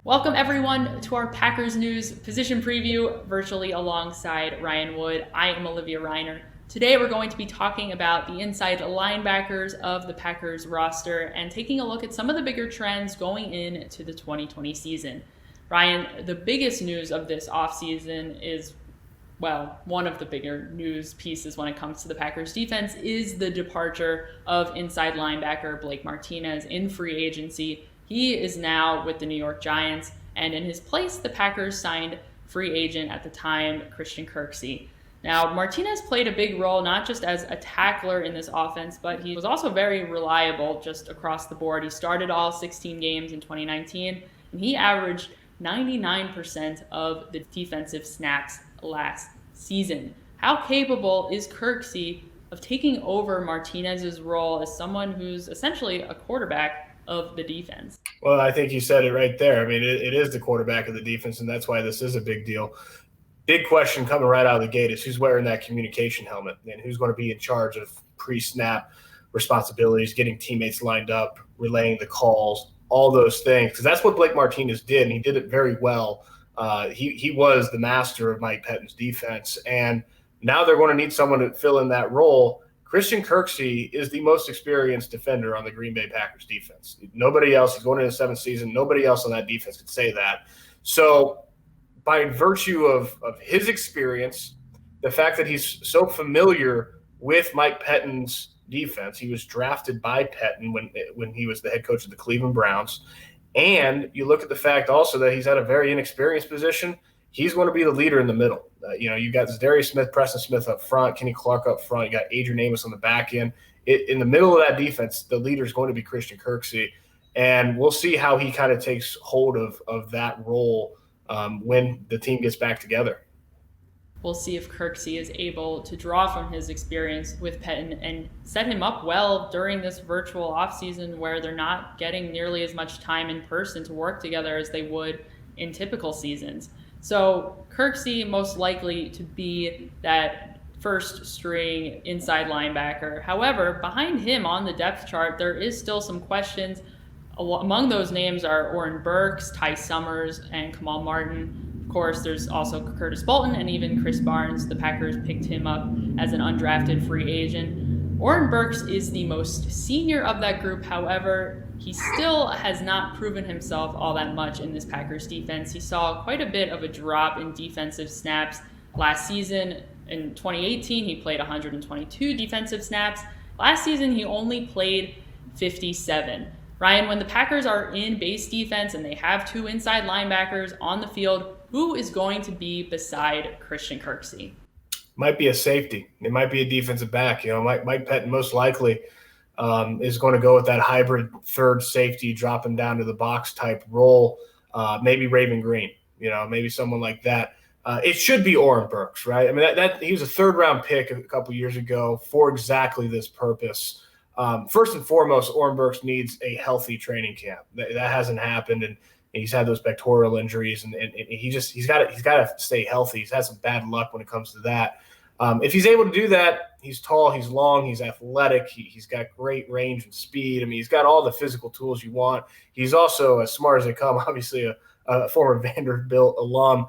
Welcome everyone to our Packers News position preview, virtually alongside Ryan Wood. I am Olivia Reiner. Today we're going to be talking about the inside linebackers of the Packers roster and taking a look at some of the bigger trends going into the 2020 season. Ryan, the biggest news of this offseason is, well, one of the bigger news pieces when it comes to the Packers defense is the departure of inside linebacker Blake Martinez in free agency. He is now with the New York Giants, and in his place, the Packers signed free agent at the time, Christian Kirksey. Now, Martinez played a big role, not just as a tackler in this offense, but he was also very reliable just across the board. He started all 16 games in 2019, and he averaged 99% of the defensive snaps last season. How capable is Kirksey of taking over Martinez's role as someone who's essentially a quarterback of the defense? Well, I think you said it right there. I mean, it is the quarterback of the defense, and that's why this is a big deal. Big question coming right out of the gate is who's wearing that communication helmet and who's going to be in charge of pre-snap responsibilities, getting teammates lined up, relaying the calls, all those things. Because that's what Blake Martinez did, and he did it very well. He was the master of Mike Pettine's defense, and now they're going to need someone to fill in that role. Christian Kirksey is the most experienced defender on the Green Bay Packers defense. Nobody else, he's going into the seventh season, nobody else on that defense could say that. So by virtue of his experience, the fact that he's so familiar with Mike Pettine's defense, he was drafted by Pettine when he was the head coach of the Cleveland Browns, and you look at the fact also that he's at a very inexperienced position, he's going to be the leader in the middle. You've got Darius Smith, Preston Smith up front, Kenny Clark up front. You got Adrian Amos on the back end. In the middle of that defense, the leader is going to be Christian Kirksey, and we'll see how he kind of takes hold of that role when the team gets back together. We'll see if Kirksey is able to draw from his experience with Pettine and set him up well during this virtual offseason where they're not getting nearly as much time in person to work together as they would in typical seasons. So Kirksey most likely to be that first string inside linebacker. However, behind him on the depth chart, there is still some questions. Among those names are Oren Burks, Ty Summers, and Kamal Martin. Of course, there's also Curtis Bolton and even Chris Barnes. The Packers picked him up as an undrafted free agent. Oren Burks is the most senior of that group. However, he still has not proven himself all that much in this Packers defense. He saw quite a bit of a drop in defensive snaps last season. In 2018, he played 122 defensive snaps. Last season, he only played 57. Ryan, when the Packers are in base defense and they have two inside linebackers on the field, who is going to be beside Christian Kirksey? Might be a safety. It might be a defensive back. Mike Pettine most likely is going to go with that hybrid third safety, dropping down to the box type role. Maybe Raven Green, maybe someone like that. It should be Oren Burks, right? I mean, that he was a third-round pick a couple years ago for exactly this purpose. First and foremost, Oren Burks needs a healthy training camp. That hasn't happened, and he's had those pectoral injuries, and he's got to stay healthy. He's had some bad luck when it comes to that. If he's able to do that, he's tall, he's long, he's athletic, he's got great range and speed. I mean, he's got all the physical tools you want. He's also as smart as they come, obviously a former Vanderbilt alum.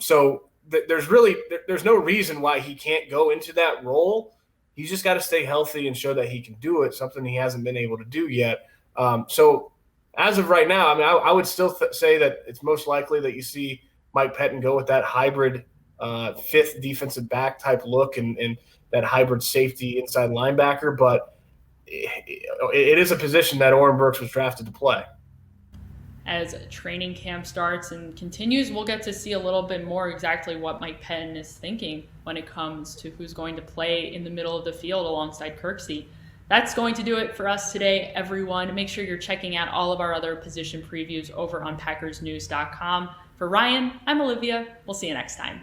So there's no reason why he can't go into that role. He's just got to stay healthy and show that he can do it, something he hasn't been able to do yet. So as of right now, I mean, I would still say that it's most likely that you see Mike Pettine go with that hybrid fifth defensive back type look and that hybrid safety inside linebacker. But it is a position that Oren Burks was drafted to play. As training camp starts and continues, we'll get to see a little bit more exactly what Mike Pettine is thinking when it comes to who's going to play in the middle of the field alongside Kirksey. That's going to do it for us today, everyone. Make sure you're checking out all of our other position previews over on PackersNews.com. For Ryan, I'm Olivia. We'll see you next time.